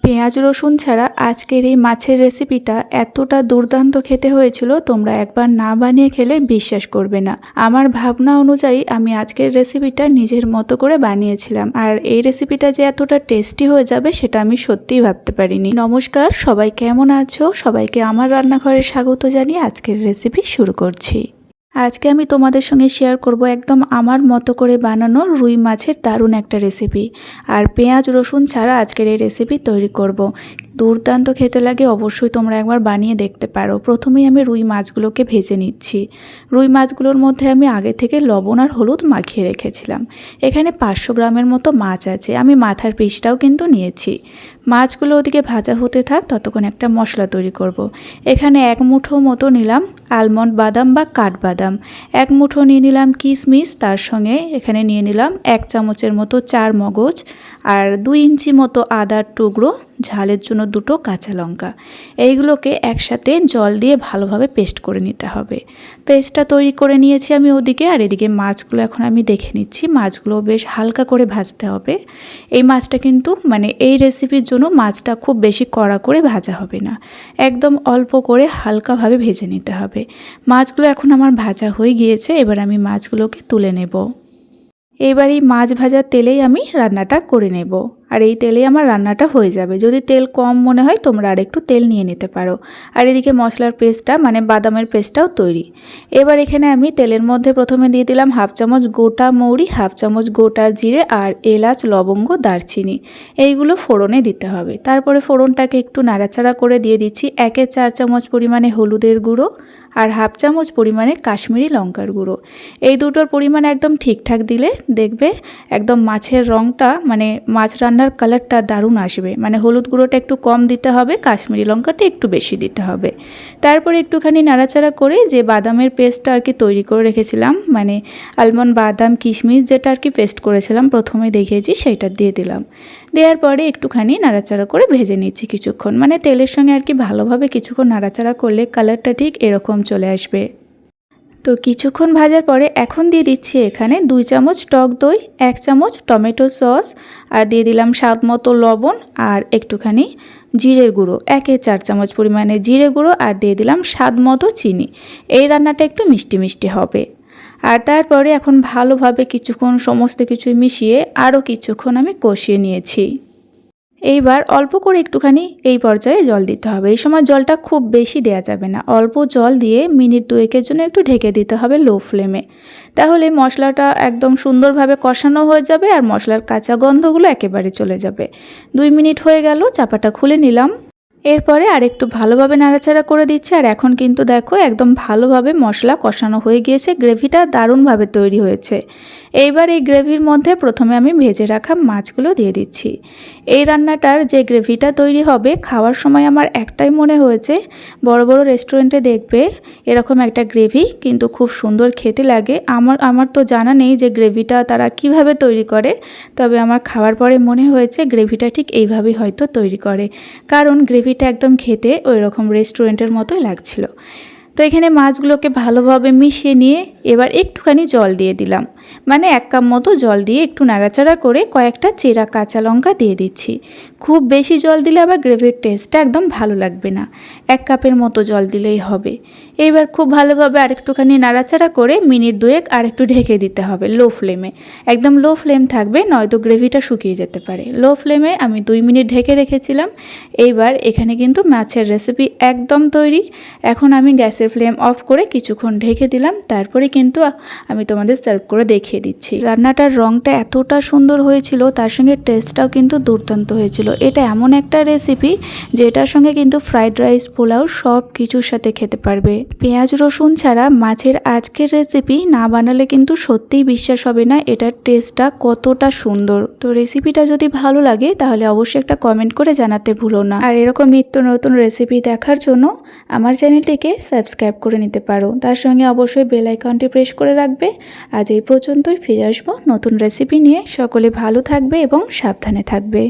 পেঁয়াজ রসুন ছাড়া আজকের এই মাছের রেসিপিটা এতটা দুর্দান্ত খেতে হয়েছিল, তোমরা একবার না বানিয়ে খেলে বিশ্বাস করবে না। আমার ভাবনা অনুযায়ী আমি আজকের রেসিপিটা নিজের মতো করে বানিয়েছিলাম, আর এই রেসিপিটা যে এতটা টেস্টি হয়ে যাবে সেটা আমি সত্যিই ভাবতে পারিনি। নমস্কার, সবাই কেমন আছো? সবাইকে আমার রান্নাঘরে স্বাগত জানিয়ে আজকের রেসিপি শুরু করছি। আজকে আমি তোমাদের সঙ্গে শেয়ার করব একদম আমার মতো করে বানানো রুই মাছের দারুণ একটা রেসিপি। আর পেঁয়াজ রসুন ছাড়া আজকের এই রেসিপি তৈরি করব। দুর্দান্ত খেতে লাগে, অবশ্যই তোমরা একবার বানিয়ে দেখতে পারো। প্রথমেই আমি রুই মাছগুলোকে ভেজে নিচ্ছি। রুই মাছগুলোর মধ্যে আমি আগে থেকে লবণ আর হলুদ মাখিয়ে রেখেছিলাম। এখানে 500 গ্রামের মতো মাছ আছে, আমি মাথার পিসটাও কিন্তু নিয়েছি। মাছগুলো ওদিকে ভাজা হতে থাক, ততক্ষণ একটা মশলা তৈরি করব। এখানে 1 মুঠো মতো নিলাম আলমন্ড বাদাম বা কাঠবাদাম, 1 মুঠো নিয়ে নিলাম কিশমিশ, তার সঙ্গে এখানে নিয়ে নিলাম 1 চামচের মতো চার মগজ, আর 2 ইঞ্চি মতো আদার টুকরো, ঝালের জন্য 2টো কাঁচা লঙ্কা। এইগুলোকে একসাথে জল দিয়ে ভালোভাবে পেস্ট করে নিতে হবে। পেস্টটা তৈরি করে নিয়েছি আমি ওদিকে, আর এদিকে মাছগুলো এখন আমি দেখে নিচ্ছি। মাছগুলো বেশ হালকা করে ভাজতে হবে। এই মাছটা কিন্তু এই রেসিপির জন্য মাছটা খুব বেশি কড়া করে ভাজা হবে না, একদম অল্প করে হালকাভাবে ভেজে নিতে হবে। মাছগুলো এখন আমার ভাজা হয়ে গিয়েছে, এবার আমি মাছগুলোকে তুলে নেব। এবার এই মাছ ভাজার তেলেই আমি রান্নাটা করে নেব, আর এই তেলেই আমার রান্নাটা হয়ে যাবে। যদি তেল কম মনে হয় তোমরা আর একটু তেল নিয়ে নিতে পারো। আর এদিকে মশলার পেস্টটা বাদামের পেস্টটাও তৈরি। এবার এখানে আমি তেলের মধ্যে প্রথমে দিয়ে দিলাম 1/2 চামচ গোটা মৌরি, 1/2 চামচ গোটা জিরে, আর এলাচ, লবঙ্গ, দারচিনি, এইগুলো ফোড়নে দিতে হবে। তারপরে ফোড়নটাকে একটু নাড়াচাড়া করে দিয়ে দিচ্ছি 1/4 চামচ পরিমাণে হলুদের গুঁড়ো, আর 1/2 চামচ পরিমাণে কাশ্মীরি লঙ্কার গুঁড়ো। এই দুটোর পরিমাণ একদম ঠিকঠাক দিলে দেখবে একদম মাছের রঙটা মাছ রান্নার কালারটা দারুণ আসবে। হলুদ গুঁড়োটা একটু কম দিতে হবে, কাশ্মীরি লঙ্কাটা একটু বেশি দিতে হবে। তারপরে একটুখানি নাড়াচাড়া করে যে বাদামের পেস্টটা আর কি তৈরি করে রেখেছিলাম, আলমন্ড বাদাম কিশমিশ যেটা আর কি পেস্ট করেছিলাম প্রথমে দেখিয়েছি, সেইটা দিয়ে দিলাম। দেওয়ার পরে একটুখানি নাড়াচাড়া করে ভেজে নিচ্ছি কিছুক্ষণ। তেলের সঙ্গে আর কি ভালোভাবে কিছুক্ষণ নাড়াচাড়া করলে কালারটা ঠিক এরকম চলে আসবে। তো কিছুক্ষণ ভাজার পরে এখন দিয়ে দিচ্ছি এখানে 2 চামচ টক দই, 1 চামচ টমেটো সস, আর দিয়ে দিলাম স্বাদ মতো লবণ, আর একটুখানি জিরের গুঁড়ো, 1/4 চামচ পরিমাণে জিরে গুঁড়ো, আর দিয়ে দিলাম স্বাদ মতো চিনি। এই রান্নাটা একটু মিষ্টি মিষ্টি হবে। আর তারপরে এখন ভালোভাবে কিছুক্ষণ সমস্ত কিছুই মিশিয়ে আরও কিছুক্ষণ আমি কষিয়ে নিয়েছি। এইবার অল্প করে একটুখানি এই পর্যায়ে জল দিতে হবে। এই সময় জলটা খুব বেশি দেওয়া যাবে না, অল্প জল দিয়ে মিনিট 2-এর জন্য একটু ঢেকে দিতে হবে লো ফ্লেমে। তাহলে মশলাটা একদম সুন্দরভাবে কষানো হয়ে যাবে, আর মশলার কাঁচা গন্ধগুলো একেবারে চলে যাবে। 2 মিনিট হয়ে গেল, চাপাটা খুলে নিলাম। এরপরে আরেকটু ভালোভাবে নাড়াচাড়া করে দিচ্ছি, আর এখন কিন্তু দেখো একদম ভালোভাবে মশলা কষানো হয়ে গিয়েছে, গ্রেভিটা দারুণভাবে তৈরি হয়েছে। এইবার এই গ্রেভির মধ্যে প্রথমে আমি ভেজে রাখা মাছগুলো দিয়ে দিচ্ছি। এই রান্নাটার যে গ্রেভিটা তৈরি হবে, খাওয়ার সময় আমার একটাই মনে হয়েছে, বড় বড় রেস্টুরেন্টে দেখবে এরকম একটা গ্রেভি কিন্তু খুব সুন্দর খেতে লাগে। আমার তো জানা নেই যে গ্রেভিটা তারা কিভাবে তৈরি করে, তবে আমার খাওয়ার পরে মনে হয়েছে গ্রেভিটা ঠিক এইভাবেই হয়তো তৈরি করে, কারণ গ্রেভিটা একদম খেতে ওই রকম রেস্টুরেন্টের মতোই লাগছিল। তো এখানে মাছগুলোকে ভালোভাবে মিশিয়ে নিয়ে এবার একটুখানি জল দিয়ে দিলাম, 1 কাপ মতো জল দিয়ে একটু নাড়াচাড়া করে কয়েকটা চেরা কাঁচা লঙ্কা দিয়ে দিচ্ছি। খুব বেশি জল দিলে আবার গ্রেভির টেস্টটা একদম ভালো লাগবে না, 1 কাপের মতো জল দিলেই হবে। এইবার খুব ভালোভাবে আরেকটুখানি নাড়াচাড়া করে মিনিট 2 আর একটু ঢেকে দিতে হবে লো ফ্লেমে। একদম লো ফ্লেম থাকবে, নয়তো গ্রেভিটা শুকিয়ে যেতে পারে। লো ফ্লেমে আমি 2 মিনিট ঢেকে রেখেছিলাম। এইবার এখানে কিন্তু মাছের রেসিপি একদম তৈরি। এখন আমি গ্যাসের ফ্লেম অফ করে কিছুক্ষণ ঢেকে দিলাম, তারপরে কিন্তু আমি তোমাদের সার্ভ করে দেখিয়ে দিচ্ছি। রান্নাটার রঙটা এতটা সুন্দর হয়েছিল, তার সঙ্গে টেস্টটাও কিন্তু দুর্দান্ত হয়েছিল। এটা এমন একটা রেসিপি যেটার সঙ্গে কিন্তু ফ্রাইড রাইস, পোলাও সব কিছুর সাথে খেতে পারবে। পেঁয়াজ রসুন ছাড়া মাছের আজকের রেসিপি না বানালে কিন্তু সত্যিই বিশ্বাস হবে না এটার টেস্টটা কতটা সুন্দর। তো রেসিপিটা যদি ভালো লাগে তাহলে অবশ্যই একটা কমেন্ট করে জানাতে ভুলো না। আর এরকম নিত্য নতুন রেসিপি দেখার জন্য আমার চ্যানেলটিকে সাবস্ক্রাইব করে নিতে পারো, তার সঙ্গে অবশ্যই বেল আইকনটি প্রেস করে রাখবে। আজ এই পর্যন্তই, ফিরে আসবো নতুন রেসিপি নিয়ে। সকলে ভালো থাকবে এবং সাবধানে থাকবে।